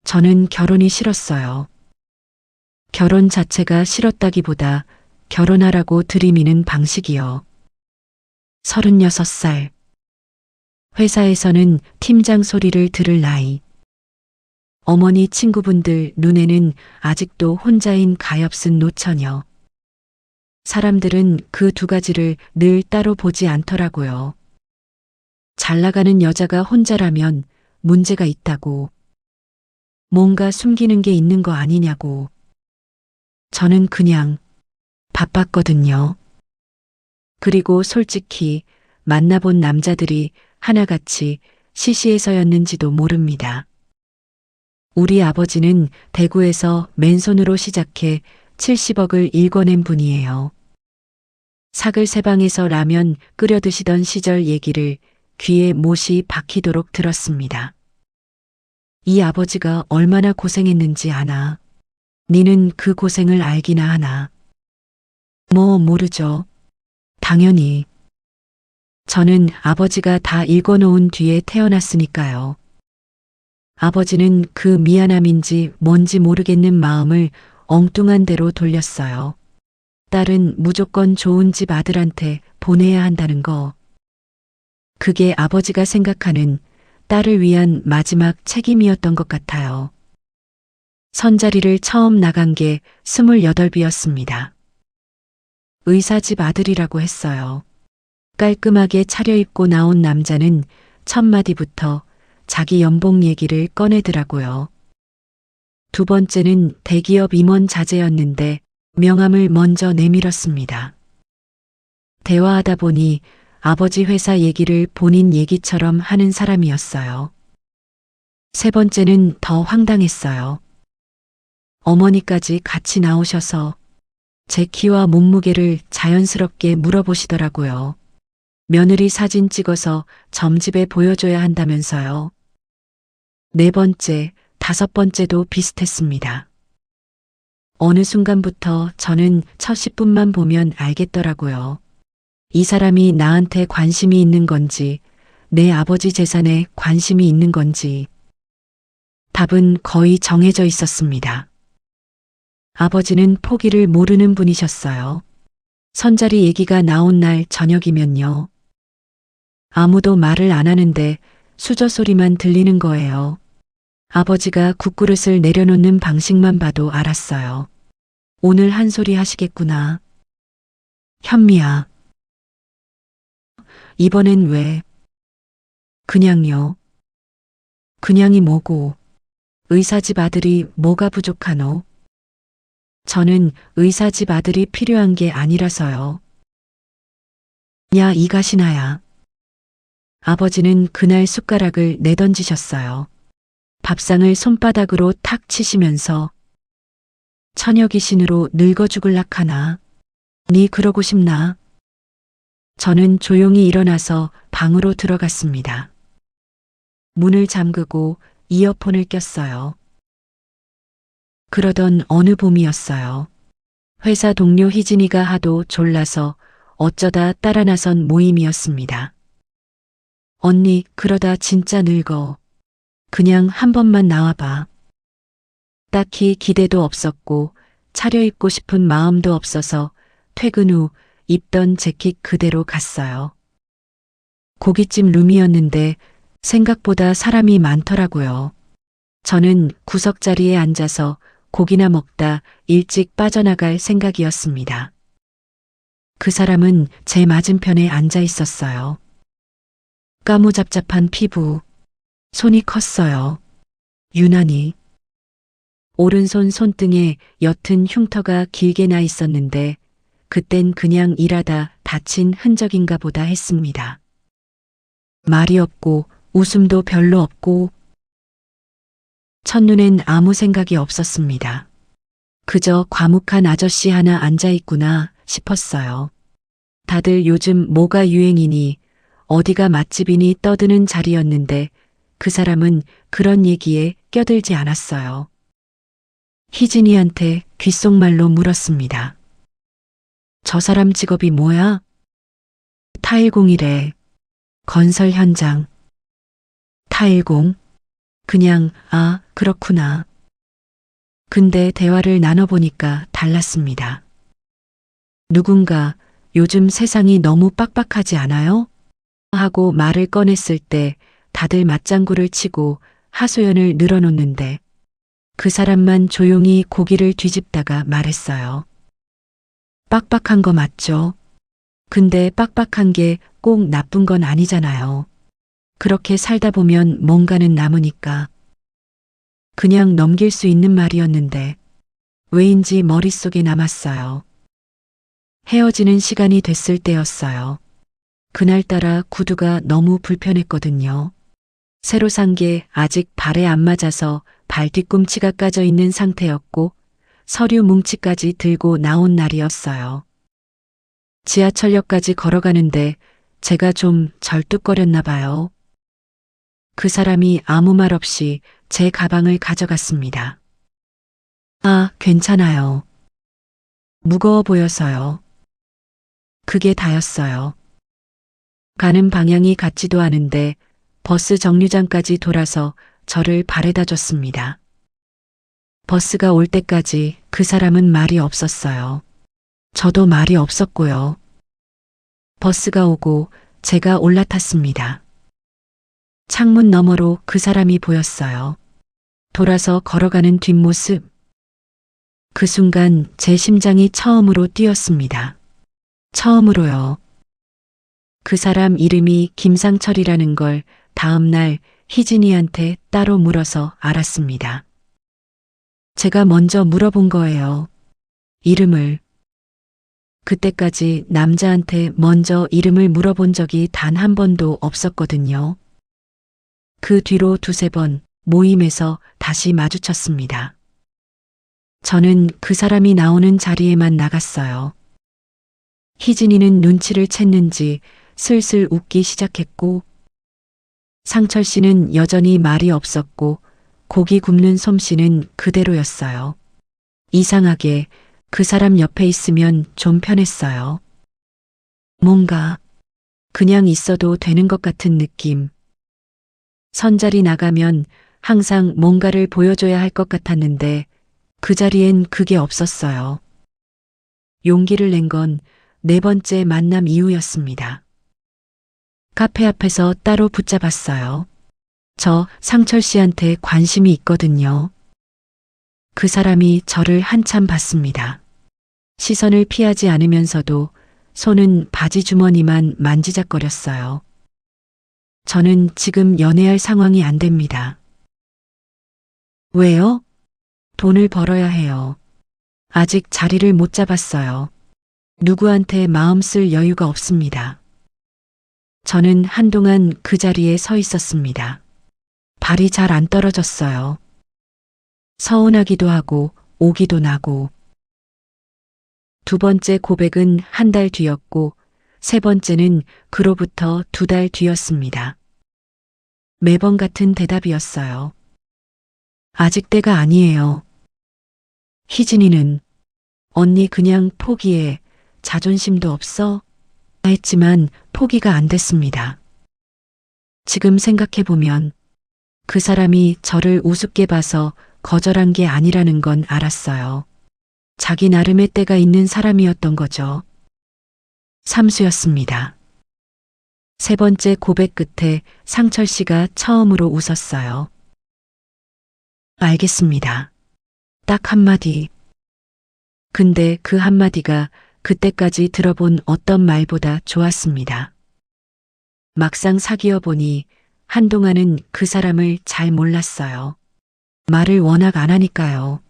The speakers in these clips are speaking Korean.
저는 결혼이 싫었어요. 결혼 자체가 싫었다기보다 결혼하라고 들이미는 방식이요. 36살. 회사에서는 팀장 소리를 들을 나이. 어머니 친구분들 눈에는 아직도 혼자인 가엾은 노처녀. 사람들은 그 두 가지를 늘 따로 보지 않더라고요. 잘 나가는 여자가 혼자라면 문제가 있다고. 뭔가 숨기는 게 있는 거 아니냐고. 저는 그냥 바빴거든요. 그리고 솔직히 만나본 남자들이 하나같이 시시해서였는지도 모릅니다. 우리 아버지는 대구에서 맨손으로 시작해 70억을 일궈낸 분이에요. 사글세방에서 라면 끓여 드시던 시절 얘기를 귀에 못이 박히도록 들었습니다. 이 아버지가 얼마나 고생했는지 아나. 니는 그 고생을 알기나 하나. 뭐 모르죠. 당연히. 저는 아버지가 다 읽어놓은 뒤에 태어났으니까요. 아버지는 그 미안함인지 뭔지 모르겠는 마음을 엉뚱한 대로 돌렸어요. 딸은 무조건 좋은 집 아들한테 보내야 한다는 거. 그게 아버지가 생각하는 딸을 위한 마지막 책임이었던 것 같아요. 선자리를 처음 나간 게 28이었습니다. 의사 집 아들이라고 했어요. 깔끔하게 차려입고 나온 남자는 첫 마디부터 자기 연봉 얘기를 꺼내더라고요. 두 번째는 대기업 임원 자제였는데 명함을 먼저 내밀었습니다. 대화하다 보니 아버지 회사 얘기를 본인 얘기처럼 하는 사람이었어요. 세 번째는 더 황당했어요. 어머니까지 같이 나오셔서 제 키와 몸무게를 자연스럽게 물어보시더라고요. 며느리 사진 찍어서 점집에 보여줘야 한다면서요. 네 번째, 다섯 번째도 비슷했습니다. 어느 순간부터 저는 첫 10분만 보면 알겠더라고요. 이 사람이 나한테 관심이 있는 건지, 내 아버지 재산에 관심이 있는 건지. 답은 거의 정해져 있었습니다. 아버지는 포기를 모르는 분이셨어요. 선자리 얘기가 나온 날 저녁이면요. 아무도 말을 안 하는데 수저 소리만 들리는 거예요. 아버지가 국그릇을 내려놓는 방식만 봐도 알았어요. 오늘 한 소리 하시겠구나. 현미야. 이번엔 왜? 그냥요. 그냥이 뭐고? 의사 집 아들이 뭐가 부족하노? 저는 의사 집 아들이 필요한 게 아니라서요. 야, 이 가시나야. 아버지는 그날 숟가락을 내던지셨어요. 밥상을 손바닥으로 탁 치시면서 처녀 귀신으로 늙어 죽을락 하나. 니 그러고 싶나? 저는 조용히 일어나서 방으로 들어갔습니다. 문을 잠그고 이어폰을 꼈어요. 그러던 어느 봄이었어요. 회사 동료 희진이가 하도 졸라서 어쩌다 따라 나선 모임이었습니다. 언니, 그러다 진짜 늙어. 그냥 한 번만 나와봐. 딱히 기대도 없었고 차려입고 싶은 마음도 없어서 퇴근 후 입던 재킷 그대로 갔어요. 고깃집 룸이었는데 생각보다 사람이 많더라고요. 저는 구석자리에 앉아서 고기나 먹다 일찍 빠져나갈 생각이었습니다. 그 사람은 제 맞은편에 앉아 있었어요. 까무잡잡한 피부, 손이 컸어요. 유난히. 오른손 손등에 옅은 흉터가 길게 나 있었는데 그땐 그냥 일하다 다친 흔적인가 보다 했습니다. 말이 없고 웃음도 별로 없고 첫눈엔 아무 생각이 없었습니다. 그저 과묵한 아저씨 하나 앉아있구나 싶었어요. 다들 요즘 뭐가 유행이니 어디가 맛집이니 떠드는 자리였는데 그 사람은 그런 얘기에 껴들지 않았어요. 희진이한테 귓속말로 물었습니다. 저 사람 직업이 뭐야? 타일공이래. 건설 현장. 타일공? 그냥, 아, 그렇구나. 근데 대화를 나눠보니까 달랐습니다. 누군가 요즘 세상이 너무 빡빡하지 않아요? 하고 말을 꺼냈을 때 다들 맞장구를 치고 하소연을 늘어놓는데 그 사람만 조용히 고기를 뒤집다가 말했어요. 빡빡한 거 맞죠? 근데 빡빡한 게 꼭 나쁜 건 아니잖아요. 그렇게 살다 보면 뭔가는 남으니까. 그냥 넘길 수 있는 말이었는데 왜인지 머릿속에 남았어요. 헤어지는 시간이 됐을 때였어요. 그날따라 구두가 너무 불편했거든요. 새로 산 게 아직 발에 안 맞아서 발 뒤꿈치가 까져 있는 상태였고 서류 뭉치까지 들고 나온 날이었어요. 지하철역까지 걸어가는데 제가 좀 절뚝거렸나 봐요. 그 사람이 아무 말 없이 제 가방을 가져갔습니다. 아, 괜찮아요. 무거워 보여서요. 그게 다였어요. 가는 방향이 같지도 않은데 버스 정류장까지 돌아서 저를 바래다 줬습니다. 버스가 올 때까지 그 사람은 말이 없었어요. 저도 말이 없었고요. 버스가 오고 제가 올라탔습니다. 창문 너머로 그 사람이 보였어요. 돌아서 걸어가는 뒷모습. 그 순간 제 심장이 처음으로 뛰었습니다. 처음으로요. 그 사람 이름이 김상철이라는 걸 다음 날 희진이한테 따로 물어서 알았습니다. 제가 먼저 물어본 거예요. 이름을. 그때까지 남자한테 먼저 이름을 물어본 적이 단 한 번도 없었거든요. 그 뒤로 두세 번 모임에서 다시 마주쳤습니다. 저는 그 사람이 나오는 자리에만 나갔어요. 희진이는 눈치를 챘는지 슬슬 웃기 시작했고 상철 씨는 여전히 말이 없었고 고기 굽는 솜씨는 그대로였어요. 이상하게 그 사람 옆에 있으면 좀 편했어요. 뭔가 그냥 있어도 되는 것 같은 느낌. 선자리 나가면 항상 뭔가를 보여줘야 할 것 같았는데 그 자리엔 그게 없었어요. 용기를 낸 건 네 번째 만남 이후였습니다. 카페 앞에서 따로 붙잡았어요. 저 상철 씨한테 관심이 있거든요. 그 사람이 저를 한참 봤습니다. 시선을 피하지 않으면서도 손은 바지 주머니만 만지작거렸어요. 저는 지금 연애할 상황이 안 됩니다. 왜요? 돈을 벌어야 해요. 아직 자리를 못 잡았어요. 누구한테 마음 쓸 여유가 없습니다. 저는 한동안 그 자리에 서 있었습니다. 발이 잘 안 떨어졌어요. 서운하기도 하고 오기도 나고. 두 번째 고백은 한 달 뒤였고 세 번째는 그로부터 두 달 뒤였습니다. 매번 같은 대답이었어요. 아직 때가 아니에요. 희진이는 언니 그냥 포기해. 자존심도 없어? 했지만 포기가 안 됐습니다. 지금 생각해보면 그 사람이 저를 우습게 봐서 거절한 게 아니라는 건 알았어요. 자기 나름의 때가 있는 사람이었던 거죠. 삼수였습니다. 세 번째 고백 끝에 상철 씨가 처음으로 웃었어요. 알겠습니다. 딱 한마디. 근데 그 한마디가 그때까지 들어본 어떤 말보다 좋았습니다. 막상 사귀어 보니 한동안은 그 사람을 잘 몰랐어요. 말을 워낙 안 하니까요.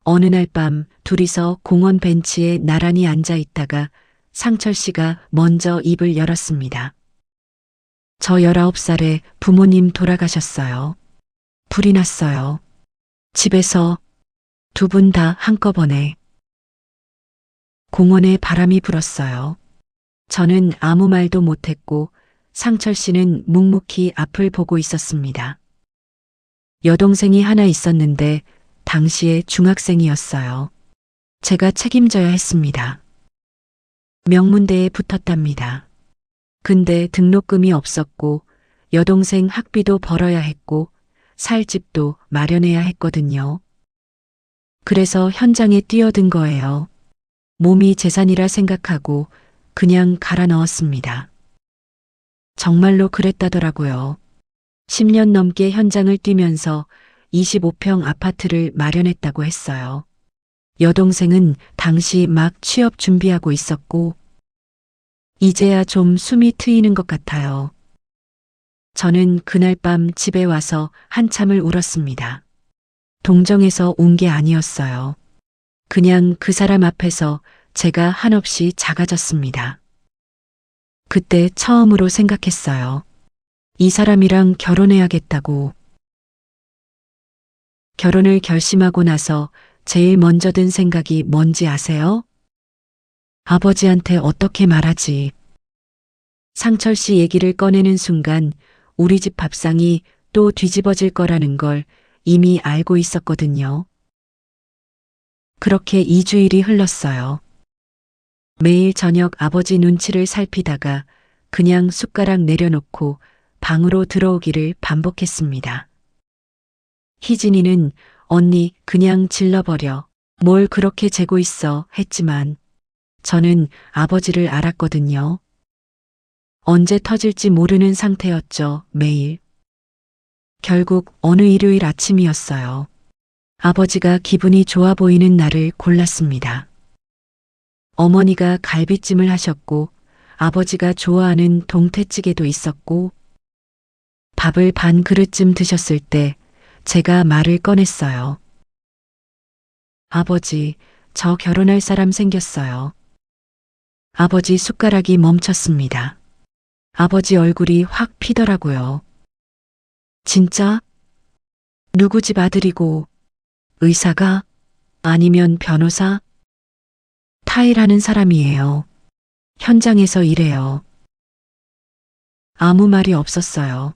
어느 날 밤 둘이서 공원 벤치에 나란히 앉아 있다가 상철 씨가 먼저 입을 열었습니다. 저 19살에 부모님 돌아가셨어요. 불이 났어요. 집에서 두 분 다 한꺼번에. 공원에 바람이 불었어요. 저는 아무 말도 못했고 상철 씨는 묵묵히 앞을 보고 있었습니다. 여동생이 하나 있었는데 당시에 중학생이었어요. 제가 책임져야 했습니다. 명문대에 붙었답니다. 근데 등록금이 없었고 여동생 학비도 벌어야 했고 살 집도 마련해야 했거든요. 그래서 현장에 뛰어든 거예요. 몸이 재산이라 생각하고 그냥 갈아 넣었습니다. 정말로 그랬다더라고요. 10년 넘게 현장을 뛰면서 25평 아파트를 마련했다고 했어요. 여동생은 당시 막 취업 준비하고 있었고, 이제야 좀 숨이 트이는 것 같아요. 저는 그날 밤 집에 와서 한참을 울었습니다. 동정에서 온 게 아니었어요. 그냥 그 사람 앞에서 제가 한없이 작아졌습니다. 그때 처음으로 생각했어요. 이 사람이랑 결혼해야겠다고. 결혼을 결심하고 나서 제일 먼저 든 생각이 뭔지 아세요? 아버지한테 어떻게 말하지? 상철 씨 얘기를 꺼내는 순간 우리 집 밥상이 또 뒤집어질 거라는 걸 이미 알고 있었거든요. 그렇게 2주일이 흘렀어요. 매일 저녁 아버지 눈치를 살피다가 그냥 숟가락 내려놓고 방으로 들어오기를 반복했습니다. 희진이는 언니 그냥 질러버려. 뭘 그렇게 재고 있어 했지만 저는 아버지를 알았거든요. 언제 터질지 모르는 상태였죠, 매일. 결국 어느 일요일 아침이었어요. 아버지가 기분이 좋아 보이는 날을 골랐습니다. 어머니가 갈비찜을 하셨고 아버지가 좋아하는 동태찌개도 있었고 밥을 반 그릇쯤 드셨을 때 제가 말을 꺼냈어요. 아버지, 저 결혼할 사람 생겼어요. 아버지 숟가락이 멈췄습니다. 아버지 얼굴이 확 피더라고요. 진짜? 누구 집 아들이고 의사가? 아니면 변호사? 타일하는 사람이에요. 현장에서 일해요. 아무 말이 없었어요.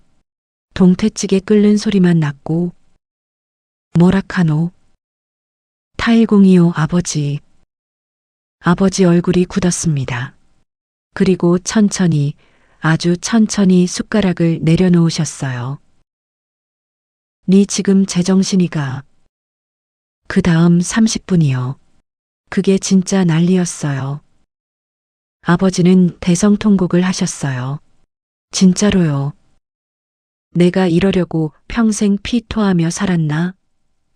동태찌개 끓는 소리만 났고 뭐라카노? 타일공이요 아버지. 아버지 얼굴이 굳었습니다. 그리고 천천히 아주 천천히 숟가락을 내려놓으셨어요. 네 지금 제정신이가. 그 다음 30분이요. 그게 진짜 난리였어요. 아버지는 대성통곡을 하셨어요. 진짜로요. 내가 이러려고 평생 피 토하며 살았나?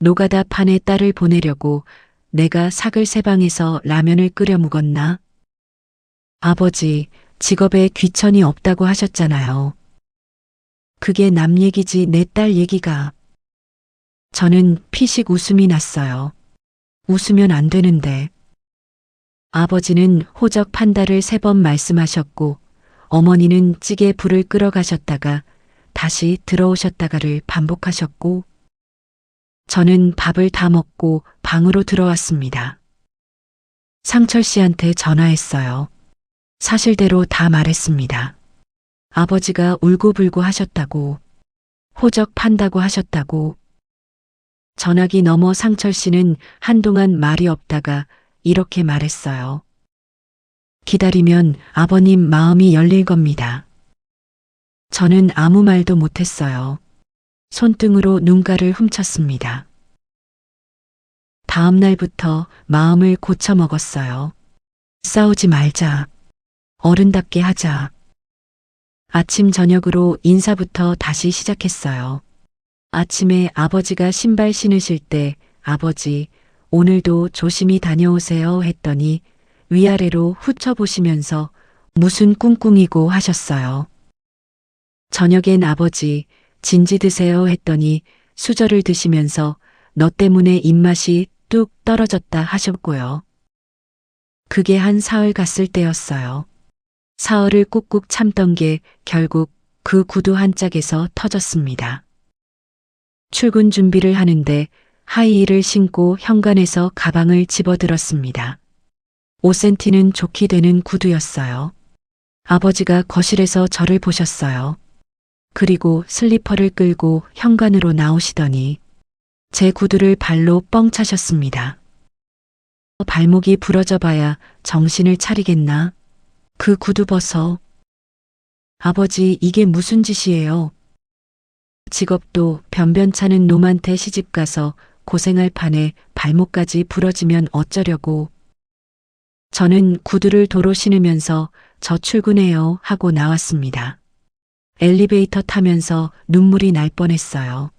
노가다 판에 딸을 보내려고 내가 사글 세방에서 라면을 끓여 묵었나? 아버지, 직업에 귀천이 없다고 하셨잖아요. 그게 남 얘기지 내 딸 얘기가. 저는 피식 웃음이 났어요. 웃으면 안 되는데. 아버지는 호적 판다를 3번 말씀하셨고 어머니는 찌개 불을 끄러 가셨다가 다시 들어오셨다가를 반복하셨고 저는 밥을 다 먹고 방으로 들어왔습니다. 상철 씨한테 전화했어요. 사실대로 다 말했습니다. 아버지가 울고불고 하셨다고, 호적 판다고 하셨다고. 전화기 너머 상철 씨는 한동안 말이 없다가 이렇게 말했어요. 기다리면 아버님 마음이 열릴 겁니다. 저는 아무 말도 못했어요. 손등으로 눈가를 훔쳤습니다. 다음 날부터 마음을 고쳐 먹었어요. 싸우지 말자. 어른답게 하자. 아침 저녁으로 인사부터 다시 시작했어요. 아침에 아버지가 신발 신으실 때 아버지 오늘도 조심히 다녀오세요 했더니 위아래로 훑어보시면서 무슨 꿍꿍이고 하셨어요. 저녁엔 아버지 진지 드세요 했더니 수저를 드시면서 너 때문에 입맛이 뚝 떨어졌다 하셨고요. 그게 한 사흘 갔을 때였어요. 사흘을 꾹꾹 참던 게 결국 그 구두 한 짝에서 터졌습니다. 출근 준비를 하는데 하이힐을 신고 현관에서 가방을 집어들었습니다. 5cm는 좋게 되는 구두였어요. 아버지가 거실에서 저를 보셨어요. 그리고 슬리퍼를 끌고 현관으로 나오시더니 제 구두를 발로 뻥 차셨습니다. 발목이 부러져 봐야 정신을 차리겠나? 그 구두 벗어. 아버지 이게 무슨 짓이에요? 직업도 변변찮은 놈한테 시집가서 고생할 판에 발목까지 부러지면 어쩌려고. 저는 구두를 도로 신으면서 저 출근해요 하고 나왔습니다. 엘리베이터 타면서 눈물이 날 뻔했어요.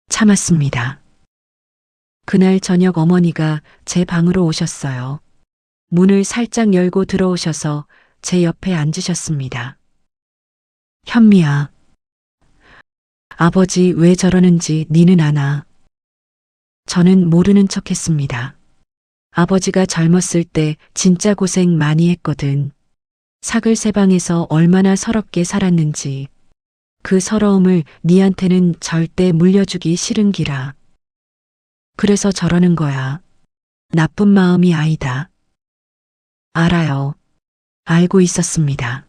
참았습니다. 그날 저녁 어머니가 제 방으로 오셨어요. 문을 살짝 열고 들어오셔서 제 옆에 앉으셨습니다. 현미야. 아버지 왜 저러는지 니는 아나? 저는 모르는 척 했습니다. 아버지가 젊었을 때 진짜 고생 많이 했거든. 사글세방에서 얼마나 서럽게 살았는지. 그 서러움을 니한테는 절대 물려주기 싫은 기라. 그래서 저러는 거야. 나쁜 마음이 아니다. 알아요. 알고 있었습니다.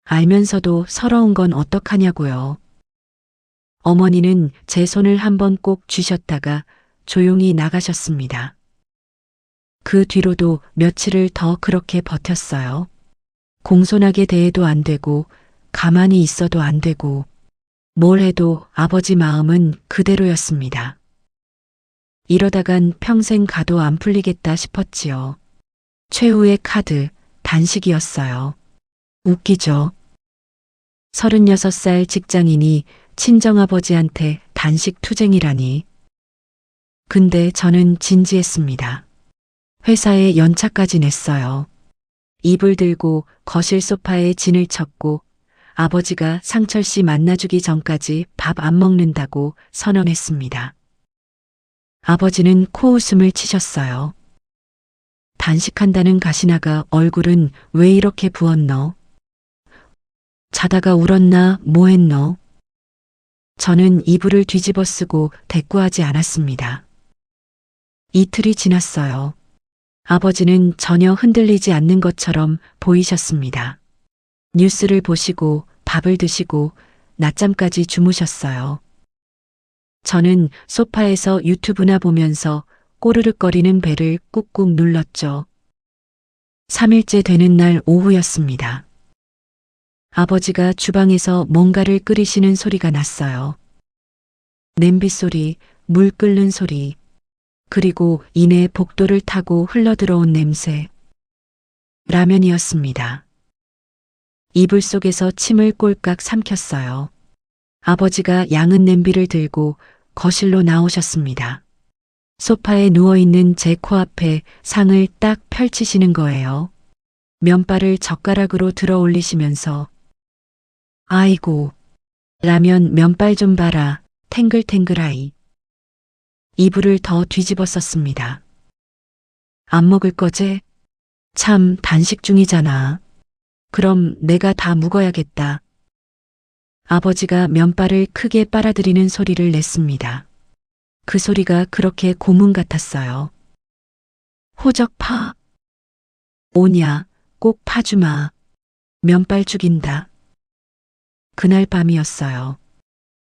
알면서도 서러운 건 어떡하냐고요. 어머니는 제 손을 한번 꼭 쥐셨다가 조용히 나가셨습니다. 그 뒤로도 며칠을 더 그렇게 버텼어요. 공손하게 대해도 안 되고 가만히 있어도 안 되고 뭘 해도 아버지 마음은 그대로였습니다. 이러다간 평생 가도 안 풀리겠다 싶었지요. 최후의 카드, 단식이었어요. 웃기죠? 36살 직장인이 친정아버지한테 단식 투쟁이라니. 근데 저는 진지했습니다. 회사에 연차까지 냈어요. 입을 들고 거실 소파에 진을 쳤고 아버지가 상철 씨 만나주기 전까지 밥 안 먹는다고 선언했습니다. 아버지는 코웃음을 치셨어요. 단식한다는 가시나가 얼굴은 왜 이렇게 부었노? 자다가 울었나 뭐 했노? 저는 이불을 뒤집어 쓰고 대꾸하지 않았습니다. 이틀이 지났어요. 아버지는 전혀 흔들리지 않는 것처럼 보이셨습니다. 뉴스를 보시고 밥을 드시고 낮잠까지 주무셨어요. 저는 소파에서 유튜브나 보면서 꼬르륵거리는 배를 꾹꾹 눌렀죠. 3일째 되는 날 오후였습니다. 아버지가 주방에서 뭔가를 끓이시는 소리가 났어요. 냄비 소리, 물 끓는 소리, 그리고 이내 복도를 타고 흘러들어온 냄새. 라면이었습니다. 이불 속에서 침을 꼴깍 삼켰어요. 아버지가 양은 냄비를 들고 거실로 나오셨습니다. 소파에 누워있는 제 코앞에 상을 딱 펼치시는 거예요. 면발을 젓가락으로 들어 올리시면서 아이고, 라면 면발 좀 봐라, 탱글탱글하이. 이불을 더 뒤집어 썼습니다. 안 먹을 거제? 참 단식 중이잖아. 그럼 내가 다 묵어야겠다. 아버지가 면발을 크게 빨아들이는 소리를 냈습니다. 그 소리가 그렇게 고문 같았어요. 호적 파. 오냐, 꼭 파주마. 면발 죽인다. 그날 밤이었어요.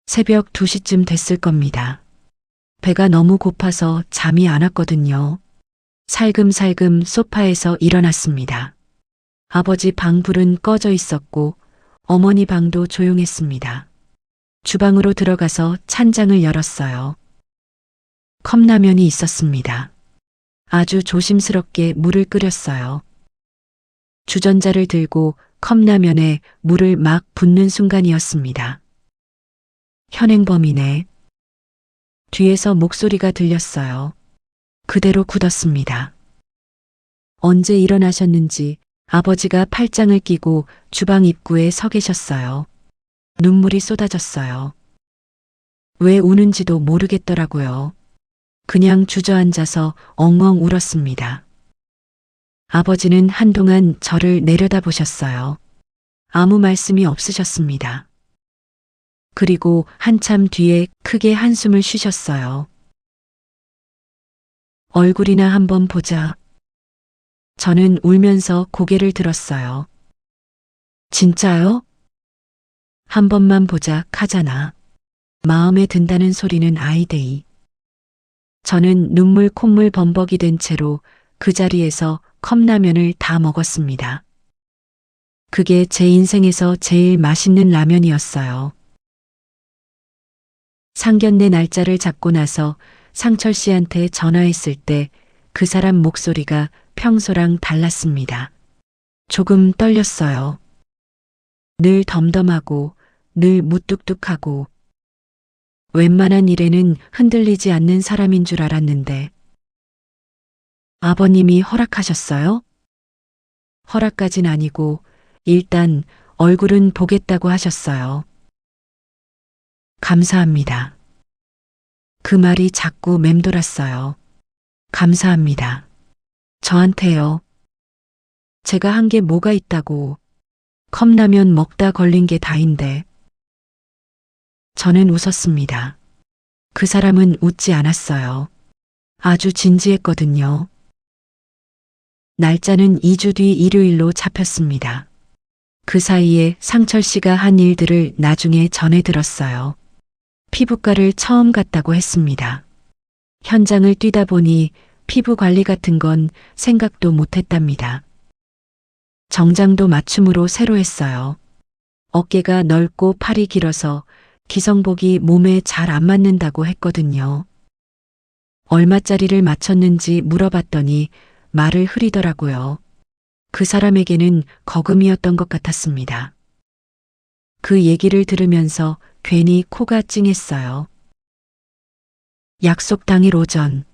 새벽 2시쯤 됐을 겁니다. 배가 너무 고파서 잠이 안 왔거든요. 살금살금 소파에서 일어났습니다. 아버지 방 불은 꺼져 있었고 어머니 방도 조용했습니다. 주방으로 들어가서 찬장을 열었어요. 컵라면이 있었습니다. 아주 조심스럽게 물을 끓였어요. 주전자를 들고 컵라면에 물을 막 붓는 순간이었습니다. 현행범이네. 뒤에서 목소리가 들렸어요. 그대로 굳었습니다. 언제 일어나셨는지 아버지가 팔짱을 끼고 주방 입구에 서 계셨어요. 눈물이 쏟아졌어요. 왜 우는지도 모르겠더라고요. 그냥 주저앉아서 엉엉 울었습니다. 아버지는 한동안 저를 내려다보셨어요. 아무 말씀이 없으셨습니다. 그리고 한참 뒤에 크게 한숨을 쉬셨어요. 얼굴이나 한번 보자. 저는 울면서 고개를 들었어요. 진짜요? 한 번만 보자 카잖아. 마음에 든다는 소리는 아이데이. 저는 눈물 콧물 범벅이 된 채로 그 자리에서 컵라면을 다 먹었습니다. 그게 제 인생에서 제일 맛있는 라면이었어요. 상견례 날짜를 잡고 나서 상철 씨한테 전화했을 때 그 사람 목소리가 평소랑 달랐습니다. 조금 떨렸어요. 늘 덤덤하고 늘 무뚝뚝하고 웬만한 일에는 흔들리지 않는 사람인 줄 알았는데 아버님이 허락하셨어요? 허락까진 아니고 일단 얼굴은 보겠다고 하셨어요. 감사합니다. 그 말이 자꾸 맴돌았어요. 감사합니다. 저한테요. 제가 한 게 뭐가 있다고. 컵라면 먹다 걸린 게 다인데. 저는 웃었습니다. 그 사람은 웃지 않았어요. 아주 진지했거든요. 날짜는 2주 뒤 일요일로 잡혔습니다. 그 사이에 상철 씨가 한 일들을 나중에 전해 들었어요. 피부과를 처음 갔다고 했습니다. 현장을 뛰다 보니 피부 관리 같은 건 생각도 못 했답니다. 정장도 맞춤으로 새로 했어요. 어깨가 넓고 팔이 길어서 기성복이 몸에 잘 안 맞는다고 했거든요. 얼마짜리를 맞췄는지 물어봤더니 말을 흐리더라고요. 그 사람에게는 거금이었던 것 같았습니다. 그 얘기를 들으면서 괜히 코가 찡했어요. 약속 당일 오전,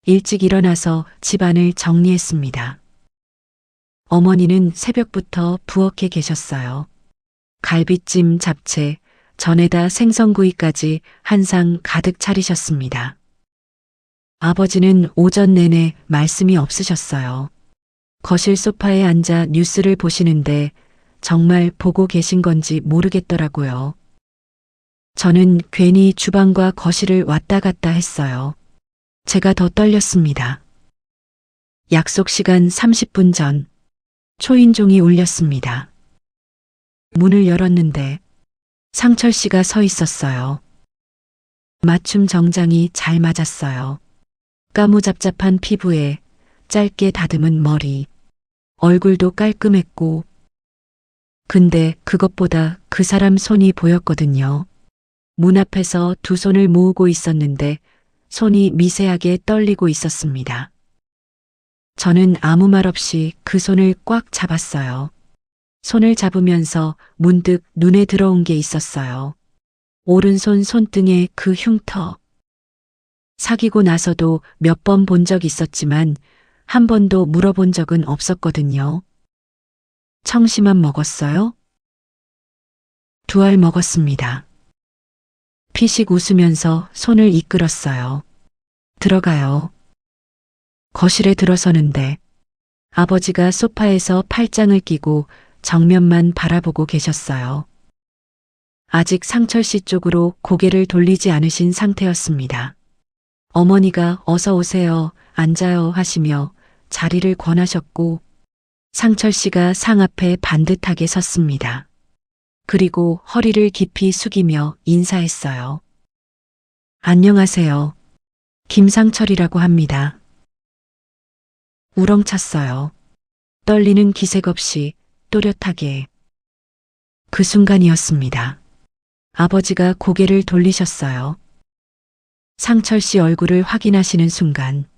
일찍 일어나서 집안을 정리했습니다. 어머니는 새벽부터 부엌에 계셨어요. 갈비찜, 잡채, 전에다 생선구이까지 한 상 가득 차리셨습니다. 아버지는 오전 내내 말씀이 없으셨어요. 거실 소파에 앉아 뉴스를 보시는데 정말 보고 계신 건지 모르겠더라고요. 저는 괜히 주방과 거실을 왔다 갔다 했어요. 제가 더 떨렸습니다. 약속 시간 30분 전 초인종이 울렸습니다. 문을 열었는데 상철 씨가 서 있었어요. 맞춤 정장이 잘 맞았어요. 까무잡잡한 피부에 짧게 다듬은 머리, 얼굴도 깔끔했고, 근데 그것보다 그 사람 손이 보였거든요. 문 앞에서 두 손을 모으고 있었는데 손이 미세하게 떨리고 있었습니다. 저는 아무 말 없이 그 손을 꽉 잡았어요. 손을 잡으면서 문득 눈에 들어온 게 있었어요. 오른손 손등에 그 흉터. 사귀고 나서도 몇 번 본 적 있었지만 한 번도 물어본 적은 없었거든요. 청심환 먹었어요? 2알 먹었습니다. 피식 웃으면서 손을 이끌었어요. 들어가요. 거실에 들어서는데 아버지가 소파에서 팔짱을 끼고 정면만 바라보고 계셨어요. 아직 상철 씨 쪽으로 고개를 돌리지 않으신 상태였습니다. 어머니가 어서 오세요, 앉아요 하시며 자리를 권하셨고 상철 씨가 상 앞에 반듯하게 섰습니다. 그리고 허리를 깊이 숙이며 인사했어요. 안녕하세요. 김상철이라고 합니다. 우렁찼어요. 떨리는 기색 없이 또렷하게. 그 순간이었습니다. 아버지가 고개를 돌리셨어요. 상철 씨 얼굴을 확인하시는 순간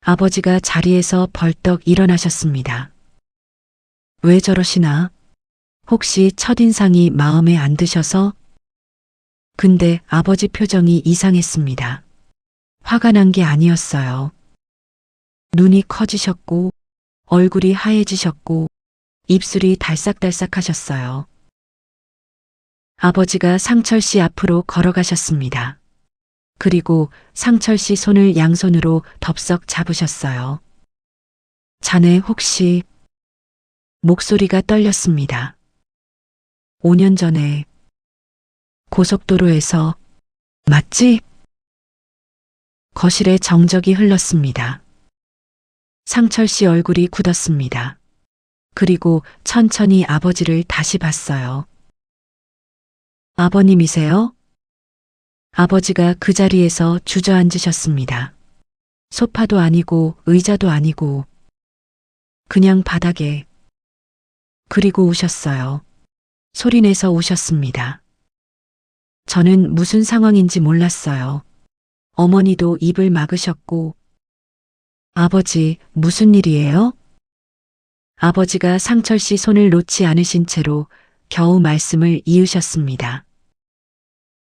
아버지가 자리에서 벌떡 일어나셨습니다. 왜 저러시나? 혹시 첫인상이 마음에 안 드셔서? 근데 아버지 표정이 이상했습니다. 화가 난 게 아니었어요. 눈이 커지셨고 얼굴이 하얘지셨고 입술이 달싹달싹 하셨어요. 아버지가 상철 씨 앞으로 걸어가셨습니다. 그리고 상철 씨 손을 양손으로 덥석 잡으셨어요. 자네 혹시... 목소리가 떨렸습니다. 5년 전에 고속도로에서 맞지? 거실에 정적이 흘렀습니다. 상철 씨 얼굴이 굳었습니다. 그리고 천천히 아버지를 다시 봤어요. 아버님이세요? 아버지가 그 자리에서 주저앉으셨습니다. 소파도 아니고 의자도 아니고 그냥 바닥에. 그리고 우셨어요. 소리내서 우셨습니다. 저는 무슨 상황인지 몰랐어요. 어머니도 입을 막으셨고, 아버지, 무슨 일이에요? 아버지가 상철 씨 손을 놓지 않으신 채로 겨우 말씀을 이으셨습니다.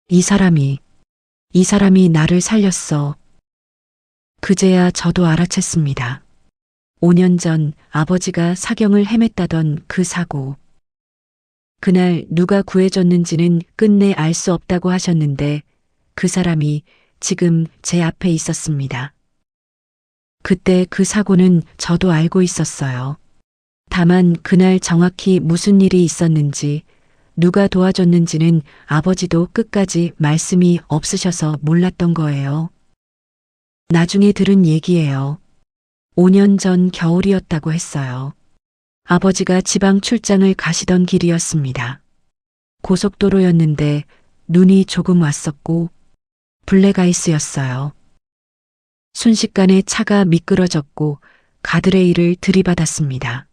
이 사람이 나를 살렸어. 그제야 저도 알아챘습니다. 5년 전 아버지가 사경을 헤맸다던 그 사고. 그날 누가 구해줬는지는 끝내 알 수 없다고 하셨는데 그 사람이 지금 제 앞에 있었습니다. 그때 그 사고는 저도 알고 있었어요. 다만 그날 정확히 무슨 일이 있었는지, 누가 도와줬는지는 아버지도 끝까지 말씀이 없으셔서 몰랐던 거예요. 나중에 들은 얘기예요. 5년 전 겨울이었다고 했어요. 아버지가 지방 출장을 가시던 길이었습니다. 고속도로였는데 눈이 조금 왔었고 블랙아이스였어요. 순식간에 차가 미끄러졌고 가드레일을 들이받았습니다.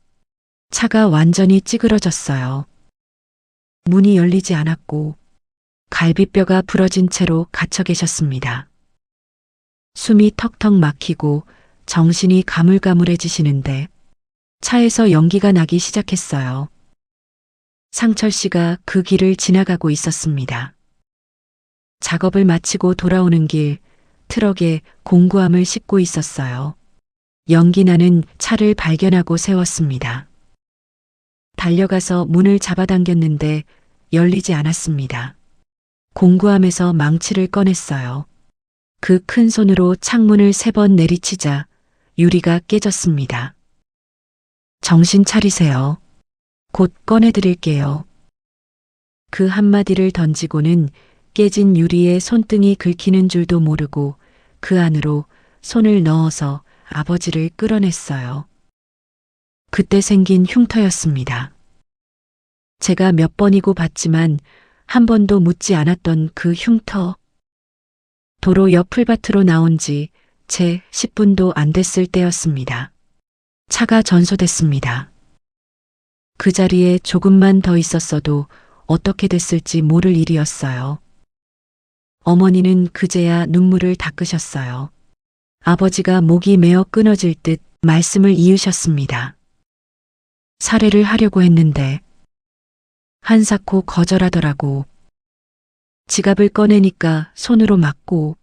차가 완전히 찌그러졌어요. 문이 열리지 않았고 갈비뼈가 부러진 채로 갇혀 계셨습니다. 숨이 턱턱 막히고 정신이 가물가물해지시는데 차에서 연기가 나기 시작했어요. 상철 씨가 그 길을 지나가고 있었습니다. 작업을 마치고 돌아오는 길, 트럭에 공구함을 싣고 있었어요. 연기 나는 차를 발견하고 세웠습니다. 달려가서 문을 잡아당겼는데 열리지 않았습니다. 공구함에서 망치를 꺼냈어요. 그 큰 손으로 창문을 3번 내리치자 유리가 깨졌습니다. 정신 차리세요. 곧 꺼내드릴게요. 그 한마디를 던지고는 깨진 유리에 손등이 긁히는 줄도 모르고 그 안으로 손을 넣어서 아버지를 끌어냈어요. 그때 생긴 흉터였습니다. 제가 몇 번이고 봤지만 한 번도 묻지 않았던 그 흉터. 도로 옆 풀밭으로 나온 지 채 10분도 안 됐을 때였습니다. 차가 전소됐습니다. 그 자리에 조금만 더 있었어도 어떻게 됐을지 모를 일이었어요. 어머니는 그제야 눈물을 닦으셨어요. 아버지가 목이 메어 끊어질 듯 말씀을 이으셨습니다. 살해를 하려고 했는데 한사코 거절하더라고. 지갑을 꺼내니까 손으로 맞고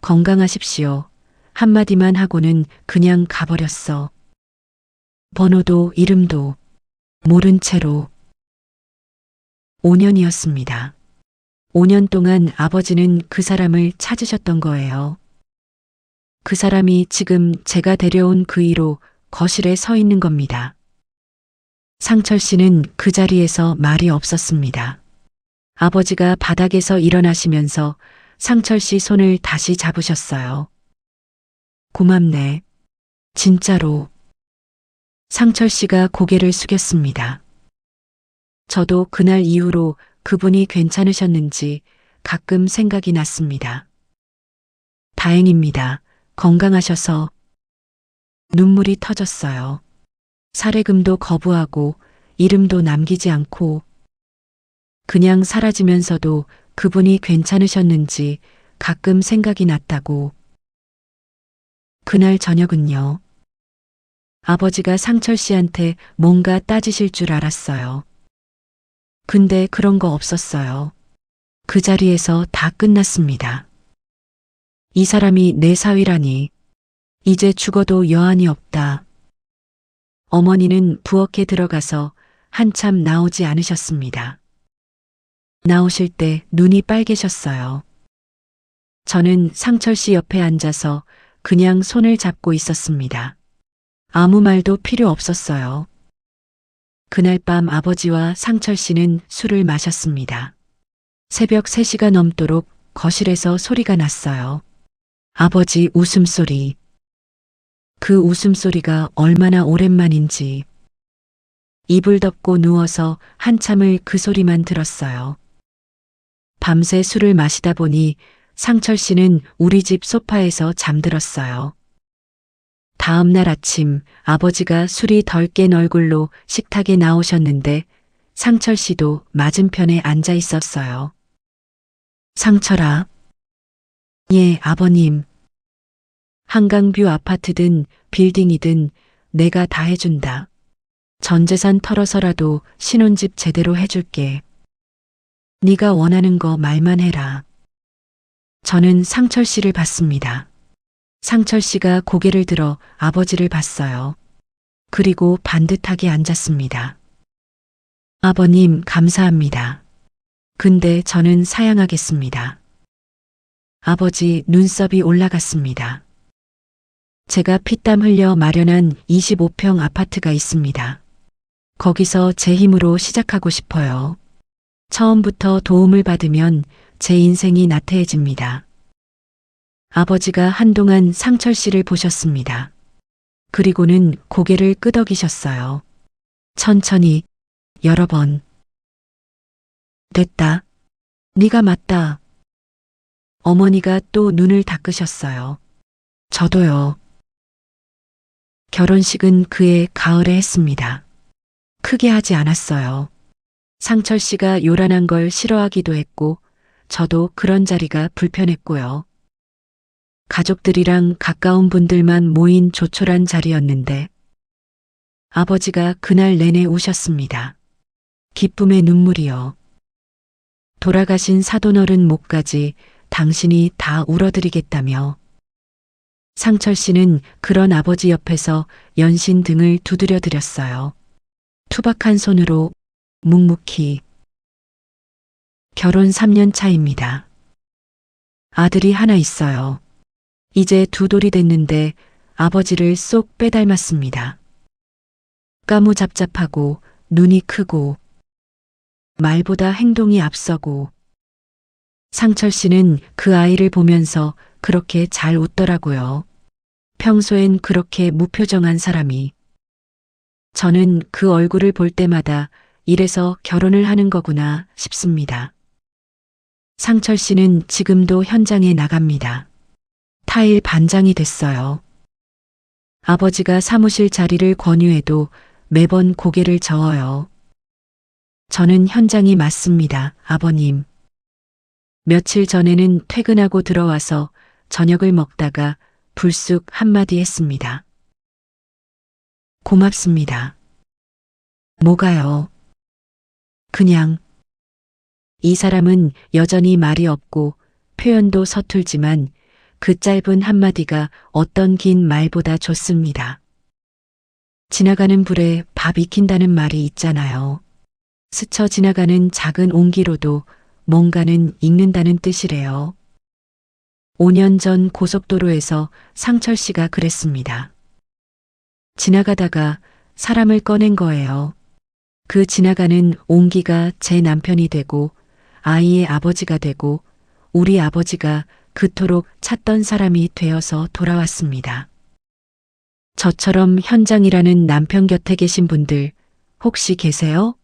건강하십시오. 한마디만 하고는 그냥 가버렸어. 번호도 이름도 모른 채로. 5년이었습니다. 5년 동안 아버지는 그 사람을 찾으셨던 거예요. 그 사람이 지금 제가 데려온 그 위로 거실에 서 있는 겁니다. 상철 씨는 그 자리에서 말이 없었습니다. 아버지가 바닥에서 일어나시면서 상철 씨 손을 다시 잡으셨어요. 고맙네. 진짜로. 상철 씨가 고개를 숙였습니다. 저도 그날 이후로 그분이 괜찮으셨는지 가끔 생각이 났습니다. 다행입니다. 건강하셔서. 눈물이 터졌어요. 살해금도 거부하고 이름도 남기지 않고 그냥 사라지면서도 그분이 괜찮으셨는지 가끔 생각이 났다고. 그날 저녁은요. 아버지가 상철 씨한테 뭔가 따지실 줄 알았어요. 근데 그런 거 없었어요. 그 자리에서 다 끝났습니다. 이 사람이 내 사위라니. 이제 죽어도 여한이 없다. 어머니는 부엌에 들어가서 한참 나오지 않으셨습니다. 나오실 때 눈이 빨개셨어요. 저는 상철 씨 옆에 앉아서 그냥 손을 잡고 있었습니다. 아무 말도 필요 없었어요. 그날 밤 아버지와 상철 씨는 술을 마셨습니다. 새벽 3시가 넘도록 거실에서 소리가 났어요. 아버지 웃음소리. 그 웃음소리가 얼마나 오랜만인지. 이불 덮고 누워서 한참을 그 소리만 들었어요. 밤새 술을 마시다 보니 상철 씨는 우리 집 소파에서 잠들었어요. 다음 날 아침 아버지가 술이 덜 깬 얼굴로 식탁에 나오셨는데 상철 씨도 맞은편에 앉아 있었어요. 상철아. 예, 아버님. 한강뷰 아파트든 빌딩이든 내가 다 해준다. 전 재산 털어서라도 신혼집 제대로 해줄게. 네가 원하는 거 말만 해라. 저는 상철 씨를 봤습니다. 상철 씨가 고개를 들어 아버지를 봤어요. 그리고 반듯하게 앉았습니다. 아버님, 감사합니다. 근데 저는 사양하겠습니다. 아버지 눈썹이 올라갔습니다. 제가 피땀 흘려 마련한 25평 아파트가 있습니다. 거기서 제 힘으로 시작하고 싶어요. 처음부터 도움을 받으면 제 인생이 나태해집니다. 아버지가 한동안 상철 씨를 보셨습니다. 그리고는 고개를 끄덕이셨어요. 천천히, 여러 번. 됐다. 네가 맞다. 어머니가 또 눈을 닦으셨어요. 저도요. 결혼식은 그해 가을에 했습니다. 크게 하지 않았어요. 상철 씨가 요란한 걸 싫어하기도 했고, 저도 그런 자리가 불편했고요. 가족들이랑 가까운 분들만 모인 조촐한 자리였는데, 아버지가 그날 내내 우셨습니다. 기쁨의 눈물이요. 돌아가신 사돈어른 목까지 당신이 다 울어드리겠다며. 상철 씨는 그런 아버지 옆에서 연신 등을 두드려 드렸어요. 투박한 손으로 묵묵히. 결혼 3년 차입니다. 아들이 하나 있어요. 이제 두 돌이 됐는데 아버지를 쏙 빼닮았습니다. 까무잡잡하고 눈이 크고 말보다 행동이 앞서고. 상철 씨는 그 아이를 보면서 그렇게 잘 웃더라고요. 평소엔 그렇게 무표정한 사람이. 저는 그 얼굴을 볼 때마다 이래서 결혼을 하는 거구나 싶습니다. 상철 씨는 지금도 현장에 나갑니다. 타일 반장이 됐어요. 아버지가 사무실 자리를 권유해도 매번 고개를 저어요. 저는 현장이 맞습니다, 아버님. 며칠 전에는 퇴근하고 들어와서 저녁을 먹다가 불쑥 한마디 했습니다. 고맙습니다. 뭐가요? 그냥. 이 사람은 여전히 말이 없고 표현도 서툴지만 그 짧은 한마디가 어떤 긴 말보다 좋습니다. 지나가는 불에 밥 익힌다는 말이 있잖아요. 스쳐 지나가는 작은 온기로도 뭔가는 익는다는 뜻이래요. 5년 전 고속도로에서 상철 씨가 그랬습니다. 지나가다가 사람을 꺼낸 거예요. 그 지나가는 온기가 제 남편이 되고 아이의 아버지가 되고 우리 아버지가 그토록 찾던 사람이 되어서 돌아왔습니다. 저처럼 현장이라는 남편 곁에 계신 분들 혹시 계세요?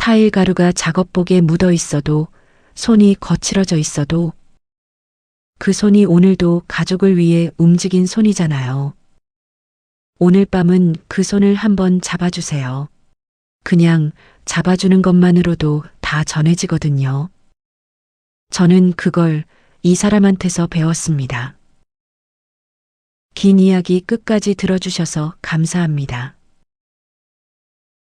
타일 가루가 작업복에 묻어 있어도 손이 거칠어져 있어도 그 손이 오늘도 가족을 위해 움직인 손이잖아요. 오늘 밤은 그 손을 한번 잡아주세요. 그냥 잡아주는 것만으로도 다 전해지거든요. 저는 그걸 이 사람한테서 배웠습니다. 긴 이야기 끝까지 들어주셔서 감사합니다.